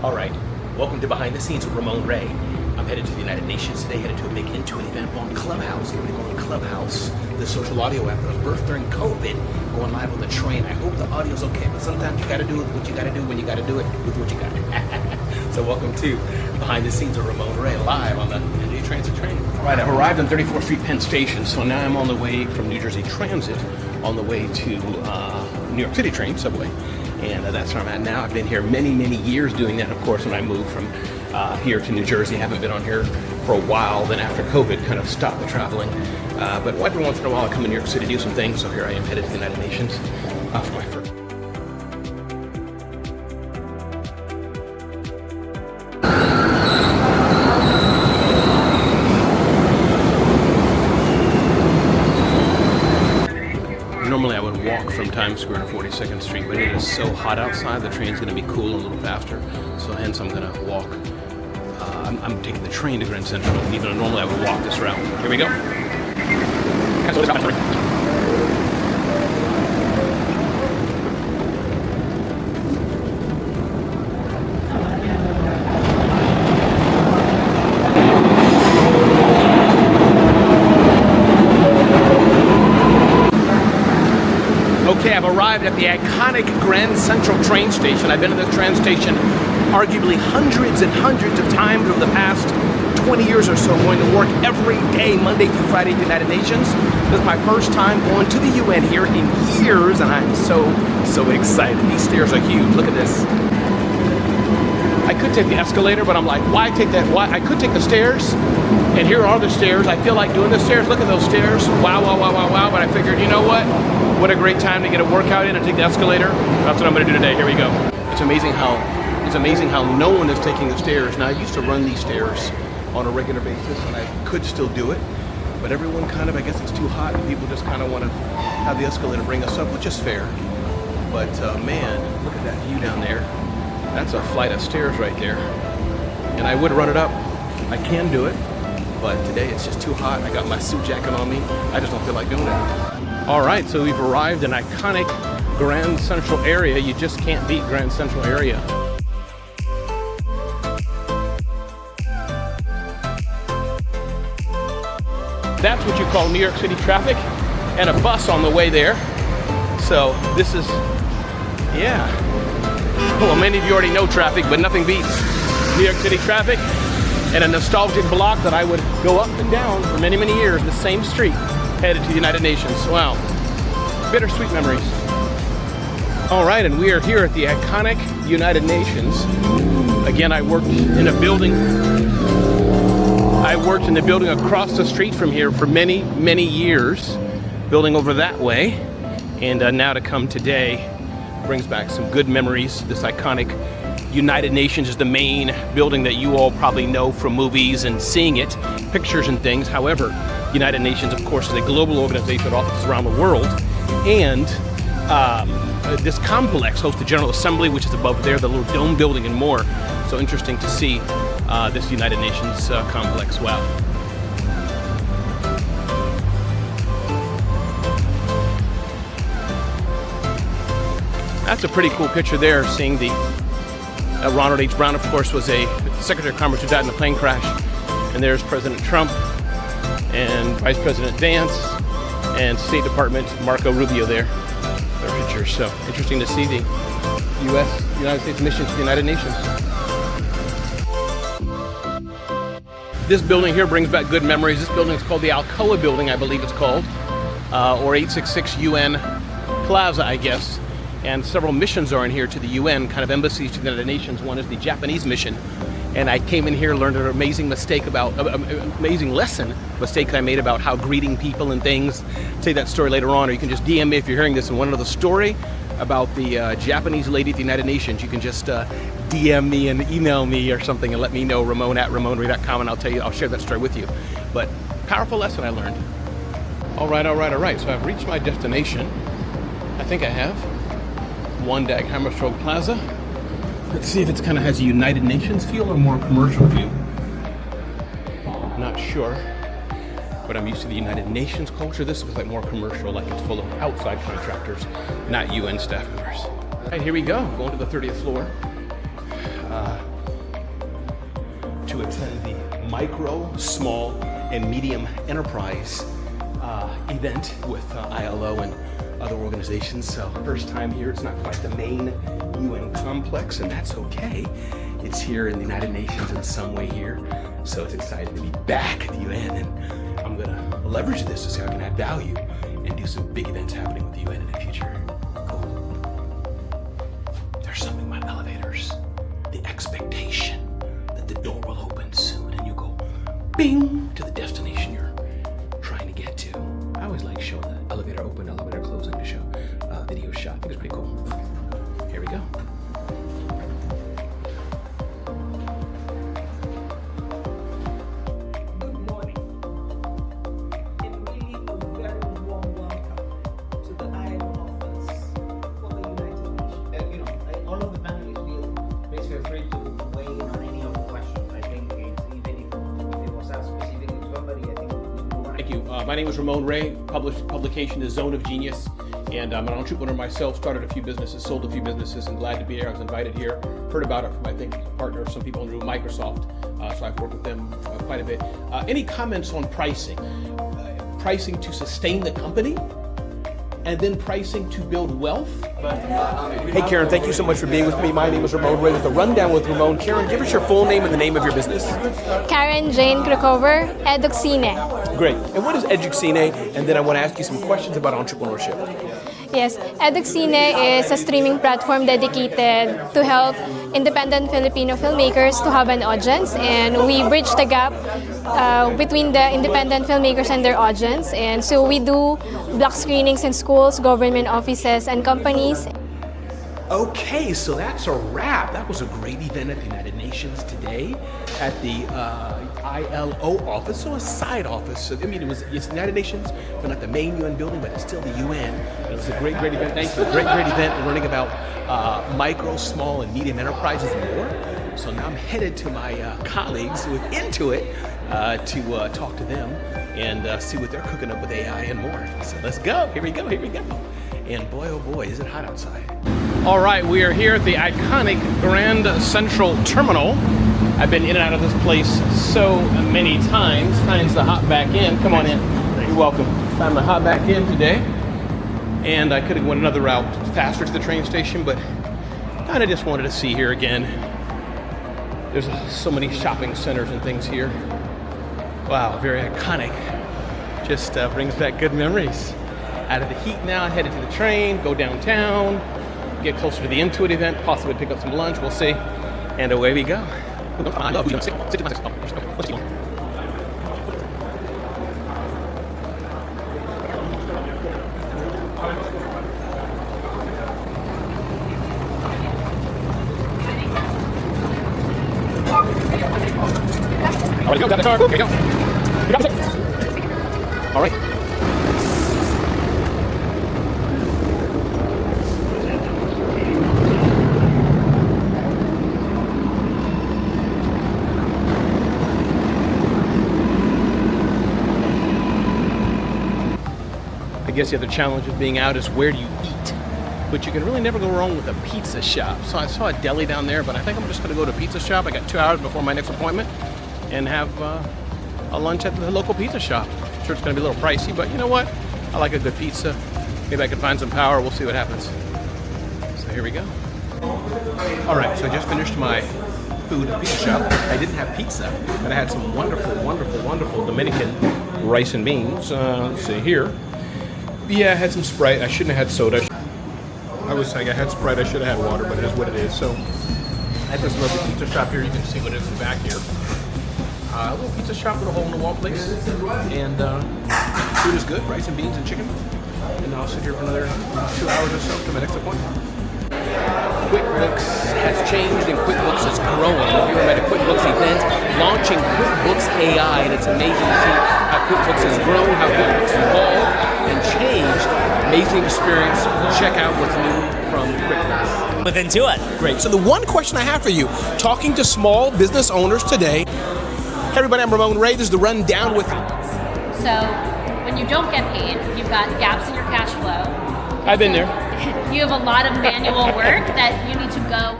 All right, welcome to Behind the Scenes with Ramon Ray. I'm headed to the United Nations today, headed to a big Intuit event on Clubhouse. We're going to go on Clubhouse, the social audio app that was birthed during COVID, going live on the train. I hope the audio's okay, but sometimes you got to do what you got to do when you got to do it with what you got. So welcome to Behind the Scenes with Ramon Ray, live on the Intuit Transit train. All right, I've arrived on 34th Street, Penn Station, so now I'm on the way from New Jersey Transit, on the way to New York City train, subway. And that's where I'm at now. I've been here many, many years doing that. Of course, when I moved from here to New Jersey, I haven't been on here for a while. Then after COVID, kind of stopped the traveling. But every once in a while, I come to New York City to do some things. So here I am headed to the United Nations for my first. Normally I would walk from Times Square to 42nd Street, but it is so hot outside, the train's going to be cool a little faster, so hence I'm going to walk. I'm taking the train to Grand Central, even though normally I would walk this route. Here we go. Okay, I've arrived at the iconic Grand Central train station. I've been to this train station arguably hundreds and hundreds of times over the past 20 years or so, going to work every day, Monday through Friday at the United Nations. This is my first time going to the UN here in years, and I'm so excited. These stairs are huge. Look at this. I could take the escalator, but I'm like, why take that? Why? I could take the stairs, and here are the stairs. I feel like doing the stairs. Look at those stairs. Wow, wow, wow, wow, wow. But I figured, you know what? What a great time to get a workout in and take the escalator. That's what I'm going to do today. Here we go. It's amazing how no one is taking the stairs. Now, I used to run these stairs on a regular basis, and I could still do it. But everyone kind of, I guess it's too hot, and people just kind of want to have the escalator bring us up, which is fair. But man, look at that view down there. That's a flight of stairs right there. And I would run it up. I can do it. But today it's just too hot. I got my suit jacket on me. I just don't feel like doing it. All right, so we've arrived in iconic Grand Central area. You just can't beat Grand Central area. That's what you call New York City traffic, and a bus on the way there. So this is, yeah. Well, many of you already know traffic, but nothing beats New York City traffic and a nostalgic block that I would go up and down for many, many years, the same street, headed to the United Nations. Wow, bittersweet memories. All right, and we are here at the iconic United Nations. Again, I worked in a building. I worked in the building across the street from here for many, many years, building over that way. And now to come today brings back some good memories. This iconic United Nations is the main building that you all probably know from movies and seeing it, pictures and things. However, United Nations, of course, is a global organization with offices around the world. And this complex hosts the General Assembly, which is above there, the little dome building and more. So interesting to see this United Nations complex. Wow. That's a pretty cool picture there, seeing the Ronald H. Brown, of course, was a Secretary of Commerce who died in a plane crash. And there's President Trump and Vice President Vance and State Department Marco Rubio there. Their pictures. So interesting to see the United States mission to the United Nations. This building here brings back good memories. This building is called the Alcoa Building, I believe it's called, or 866 UN Plaza, I guess. And several missions are in here to the UN, kind of embassies to the United Nations. One is the Japanese mission. And I came in here, learned an amazing mistake amazing mistake I made about how greeting people and things. I'll tell you that story later on, or you can just DM me if you're hearing this and want to know the story about the Japanese lady at the United Nations. You can just DM me and email me or something and let me know, Ramon@RamonRay.com, and I'll share that story with you. But powerful lesson I learned. All right. So I've reached my destination. I think I have. One Dag Hammarskjöld Plaza. Let's see if it kind of has a United Nations feel or more commercial feel. Not sure, but I'm used to the United Nations culture. This was like more commercial, like it's full of outside contractors, not UN staff members. All right, here we go, going to the 30th floor. micro, small, and medium enterprise event with ILO and other organizations. So first time here. It's not quite the main UN complex, and that's okay. It's here in the United Nations in some way here. So it's exciting to be back at the UN, and I'm gonna leverage this to see how I can add value and do some big events happening with the UN in the future. Cool. There's something about elevators. The expectation that the door will open soon and you go bing to the destination you're trying to get to. I always like showing the elevator open, elevator closing to show video shot. I think it's pretty cool. Here we go. Good morning. And really a very warm welcome to the ILO office for the United Nations. All of the panelists, please feel free to weigh in on any of the questions. I think even if it was asked specifically to somebody, I think we want. Thank you. My name is Ramon Ray. Publication is Zone of Genius, and I'm an entrepreneur myself. Started a few businesses, sold a few businesses, and glad to be here. I was invited here. Heard about it from, I think, a partner of some people in the room, Microsoft. So I've worked with them quite a bit. Any comments on pricing? Pricing to sustain the company, and then pricing to build wealth? Hey Karen, thank you so much for being with me. My name is Ramon Ray with the Rundown with Ramon. Karen, give us your full name and the name of your business. Karen Jane Krakover, Educine. Great. And what is Educine? And then I want to ask you some questions about entrepreneurship. Yes, Educine is a streaming platform dedicated to help independent Filipino filmmakers to have an audience, and we bridge the gap between the independent filmmakers and their audience. And so we do block screenings in schools, government offices, and companies. Okay, so that's a wrap. That was a great event at the United Nations today at the ILO office, so a side office. I mean, it's the United Nations, but not the main UN building, but it's still the UN. It was a great event. Thank you. Great event. We're learning about micro, small, and medium enterprises and more. So now I'm headed to my colleagues with Intuit to talk to them and see what they're cooking up with AI and more. So let's go. Here we go. And boy, oh boy, is it hot outside. All right, we are here at the iconic Grand Central Terminal. I've been in and out of this place so many times. Time to hop back in. Come on in. You're welcome. Time to hop back in today. And I could have went another route faster to the train station, but kind of just wanted to see here again. There's so many shopping centers and things here. Wow, very iconic. Just brings back good memories. Out of the heat now, headed to the train, go downtown, get closer to the Intuit event, possibly pick up some lunch, we'll see. And away we go. All right, go down the car. Here we go. You got it. All right. I guess the other challenge of being out is where do you eat? But you can really never go wrong with a pizza shop. So I saw a deli down there, but I think I'm just gonna go to a pizza shop. I got 2 hours before my next appointment and have a lunch at the local pizza shop. I'm sure it's gonna be a little pricey, but you know what? I like a good pizza. Maybe I can find some power. We'll see what happens. So here we go. All right, so I just finished my food at the pizza shop. I didn't have pizza, but I had some wonderful Dominican rice and beans. Let's see here. Yeah, I had some Sprite. I shouldn't have had soda. I was saying I had Sprite. I should have had water, but it is what it is. So I have this lovely pizza shop here. You can see what it is in the back here. A little pizza shop with a hole-in-the-wall place. And food is good. Rice and beans and chicken. And I'll sit here for another 2 hours or so to my next appointment. QuickBooks has changed and QuickBooks is growing. Here I'm at a QuickBooks event launching QuickBooks AI, and it's amazing to see how QuickBooks has grown, how QuickBooks evolved and changed. Amazing experience. Check out what's new from QuickBooks. With Intuit. Great. So the one question I have for you, talking to small business owners today. Hey everybody, I'm Ramon Ray. This is the Rundown with... So when you don't get paid, you've got gaps in your cash flow. I've been there. You have a lot of manual work that you need to go